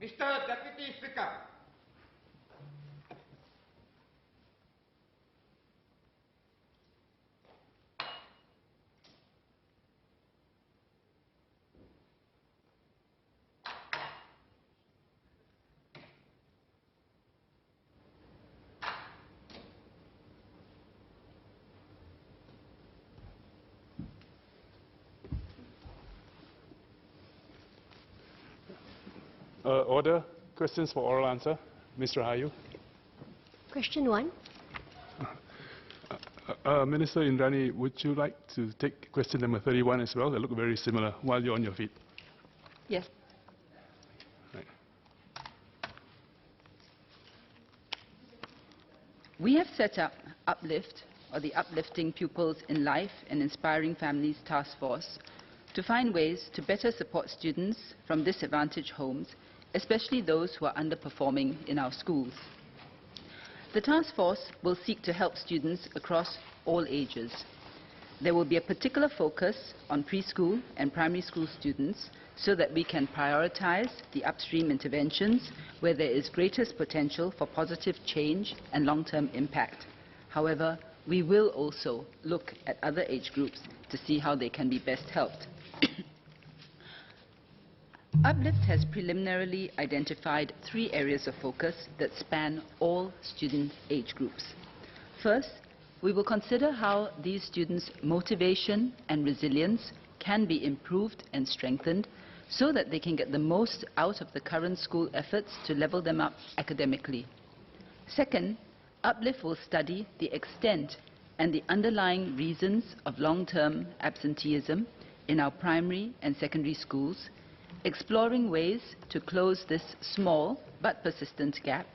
Mr. Deputy Speaker. Order. Questions for oral answer. Mr. Hayu. Question 1. Minister Indranee, would you like to take question number 31 as well? They look very similar while you're on your feet. Yes. Right. We have set up Uplift, or the Uplifting Pupils in Life and Inspiring Families Task Force, to find ways to better support students from disadvantaged homes, especially those who are underperforming in our schools. The task force will seek to help students across all ages. There will be a particular focus on preschool and primary school students so that we can prioritize the upstream interventions where there is greatest potential for positive change and long-term impact. However, we will also look at other age groups to see how they can be best helped. Uplift has preliminarily identified 3 areas of focus that span all student age groups. First, we will consider how these students' motivation and resilience can be improved and strengthened so that they can get the most out of the current school efforts to level them up academically. Second, Uplift will study the extent and the underlying reasons of long-term absenteeism in our primary and secondary schools, exploring ways to close this small but persistent gap.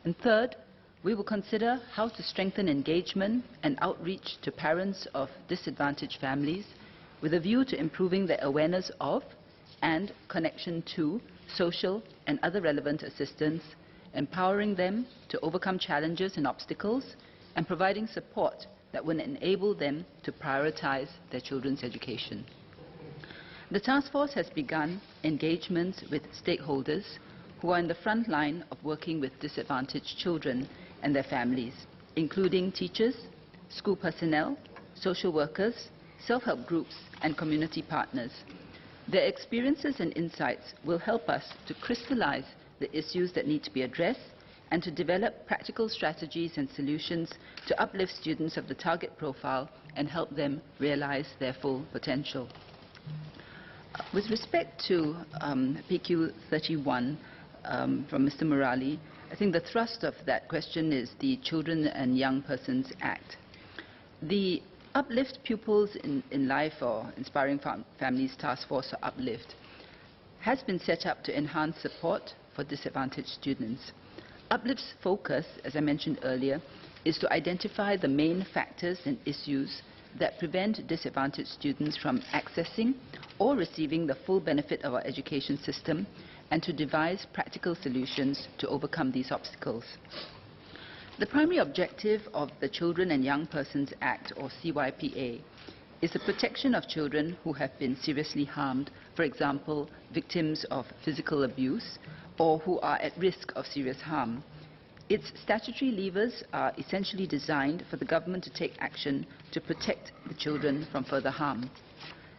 And third, we will consider how to strengthen engagement and outreach to parents of disadvantaged families with a view to improving their awareness of and connection to social and other relevant assistance, empowering them to overcome challenges and obstacles, and providing support that will enable them to prioritize their children's education. The task force has begun engagements with stakeholders who are in the front line of working with disadvantaged children and their families, including teachers, school personnel, social workers, self-help groups, and community partners. Their experiences and insights will help us to crystallize the issues that need to be addressed and to develop practical strategies and solutions to uplift students of the target profile and help them realize their full potential. With respect to PQ 31 from Mr. Murali, I think the thrust of that question is the Children and Young Persons Act. The Uplift Pupils in Life or Inspiring Families Task Force, or Uplift, has been set up to enhance support for disadvantaged students. Uplift's focus, as I mentioned earlier, is to identify the main factors and issues that prevent disadvantaged students from accessing or receiving the full benefit of our education system, and to devise practical solutions to overcome these obstacles. The primary objective of the Children and Young Persons Act, or CYPA, is the protection of children who have been seriously harmed, for example, victims of physical abuse, or who are at risk of serious harm. Its statutory levers are essentially designed for the government to take action to protect the children from further harm.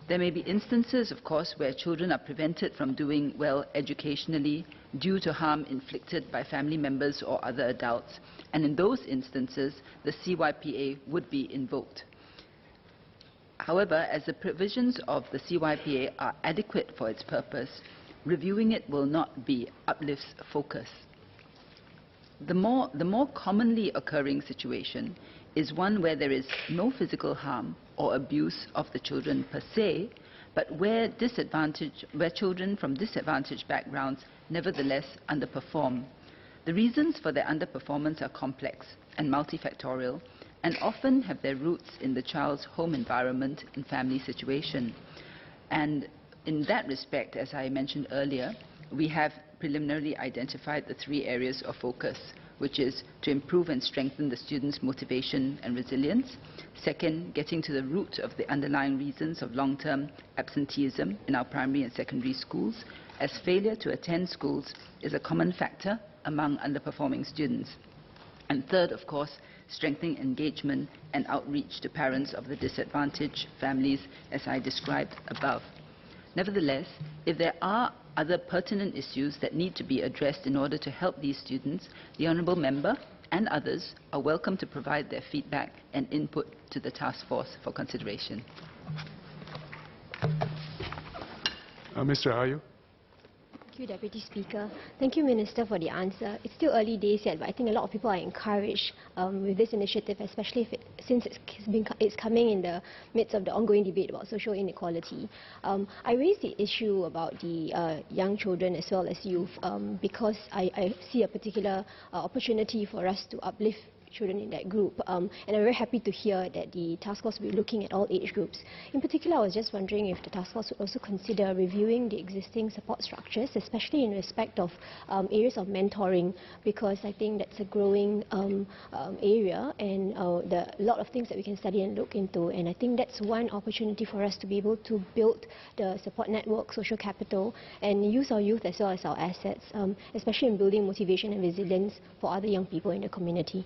There may be instances, of course, where children are prevented from doing well educationally due to harm inflicted by family members or other adults, and in those instances, the CYPA would be invoked. However, as the provisions of the CYPA are adequate for its purpose, reviewing it will not be Uplift's focus. The more commonly occurring situation is one where there is no physical harm or abuse of the children per se, but where children from disadvantaged backgrounds nevertheless underperform. The reasons for their underperformance are complex and multifactorial, and often have their roots in the child's home environment and family situation. And in that respect, as I mentioned earlier, we have preliminarily identified the 3 areas of focus, which is to improve and strengthen the students' motivation and resilience. Second, getting to the root of the underlying reasons of long-term absenteeism in our primary and secondary schools. as failure to attend schools is a common factor among underperforming students. And third, of course, strengthening engagement and outreach to parents of the disadvantaged families, as I described above. Nevertheless, if there are other pertinent issues that need to be addressed in order to help these students, the Honourable Member and others are welcome to provide their feedback and input to the task force for consideration. Mr. Ayu. Thank you, Deputy Speaker. Thank you, Minister, for the answer. It's still early days yet, but I think a lot of people are encouraged with this initiative, especially since it's coming in the midst of the ongoing debate about social inequality. I raised the issue about the young children as well as youth because I see a particular opportunity for us to uplift children in that group. And I'm very happy to hear that the task force will be looking at all age groups. In particular, I was just wondering if the task force would also consider reviewing the existing support structures, especially in respect of areas of mentoring, because I think that's a growing area, and there are a lot of things that we can study and look into, and I think that's one opportunity for us to be able to build the support network, social capital, and use our youth as well as our assets, especially in building motivation and resilience for other young people in the community.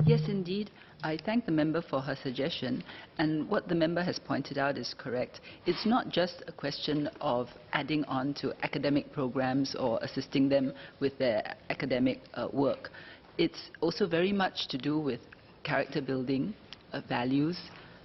Yes, indeed. I thank the member for her suggestion, and what the member has pointed out is correct. It's not just a question of adding on to academic programs or assisting them with their academic work. It's also very much to do with character building, values,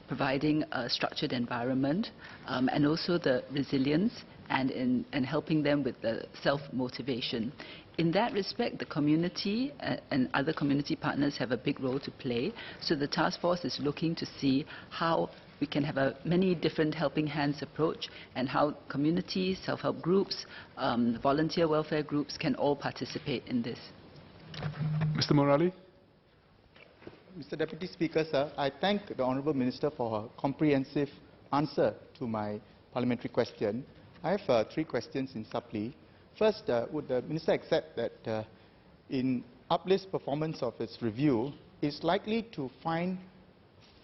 providing a structured environment, and also the resilience and helping them with the self-motivation. In that respect, the community and other community partners have a big role to play. So the task force is looking to see how we can have a many different helping hands approach, and how communities, self-help groups, volunteer welfare groups can all participate in this. Mr. Morali. Mr. Deputy Speaker, sir, I thank the Honourable Minister for her comprehensive answer to my parliamentary question. I have 3 questions in supply. First, would the Minister accept that in UPLIFT's performance of its review is likely to find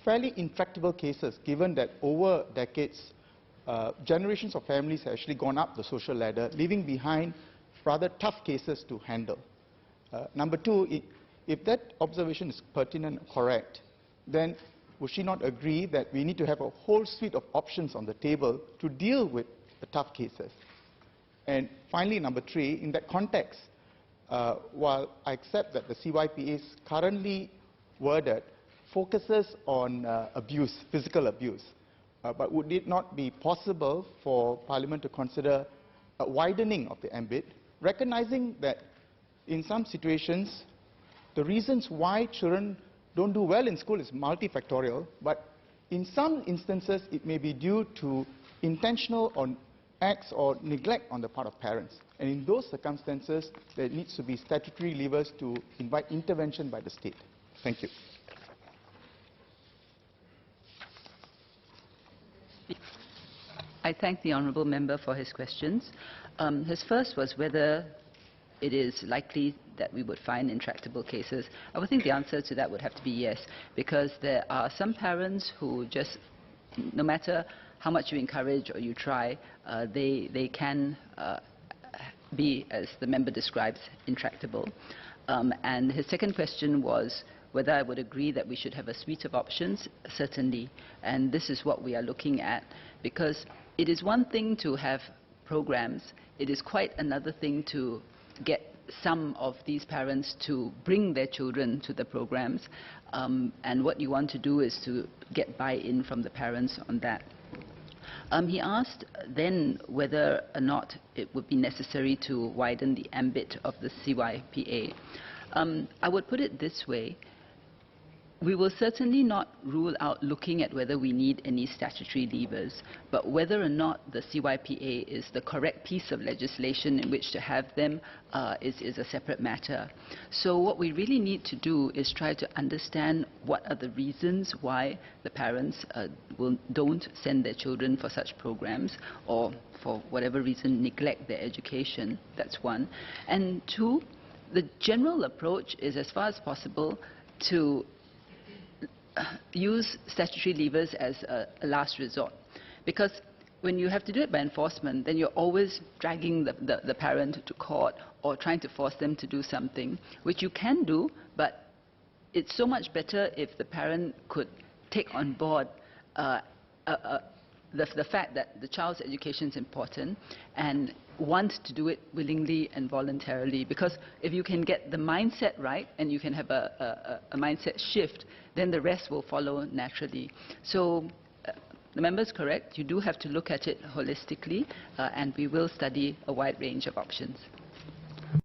fairly intractable cases, given that over decades, generations of families have actually gone up the social ladder, leaving behind rather tough cases to handle? Number 2, if that observation is pertinent and correct, then would she not agree that we need to have a whole suite of options on the table to deal with the tough cases? And finally, number 3, in that context, while I accept that the CYPA's currently worded focuses on abuse, physical abuse, but would it not be possible for Parliament to consider a widening of the ambit, recognizing that in some situations, the reasons why children don't do well in school is multifactorial, but in some instances, it may be due to intentional or acts or neglect on the part of parents. And in those circumstances, there needs to be statutory levers to invite intervention by the state. Thank you. I thank the Honourable Member for his questions. His first was whether it is likely that we would find intractable cases. I would think the answer to that would have to be yes, because there are some parents who just, no matter how much you encourage or you try, they can be, as the member describes, intractable. And his second question was whether I would agree that we should have a suite of options. Certainly, and this is what we are looking at, because it is one thing to have programs, it is quite another thing to get some of these parents to bring their children to the programs, and what you want to do is to get buy-in from the parents on that. He asked then whether or not it would be necessary to widen the ambit of the CYPA. I would put it this way. We will certainly not rule out looking at whether we need any statutory levers, but whether or not the CYPA is the correct piece of legislation in which to have them is a separate matter. So what we really need to do is try to understand what are the reasons why the parents don't send their children for such programs, or for whatever reason neglect their education. That's one. And 2, the general approach is, as far as possible, to use statutory levers as a last resort, Because when you have to do it by enforcement, then you're always dragging the parent to court or trying to force them to do something, which you can do, but it's so much better if the parent could take on board the fact that the child's education is important and want to do it willingly and voluntarily. Because if you can get the mindset right and you can have a mindset shift, then the rest will follow naturally. So the member is correct. You do have to look at it holistically, and we will study a wide range of options.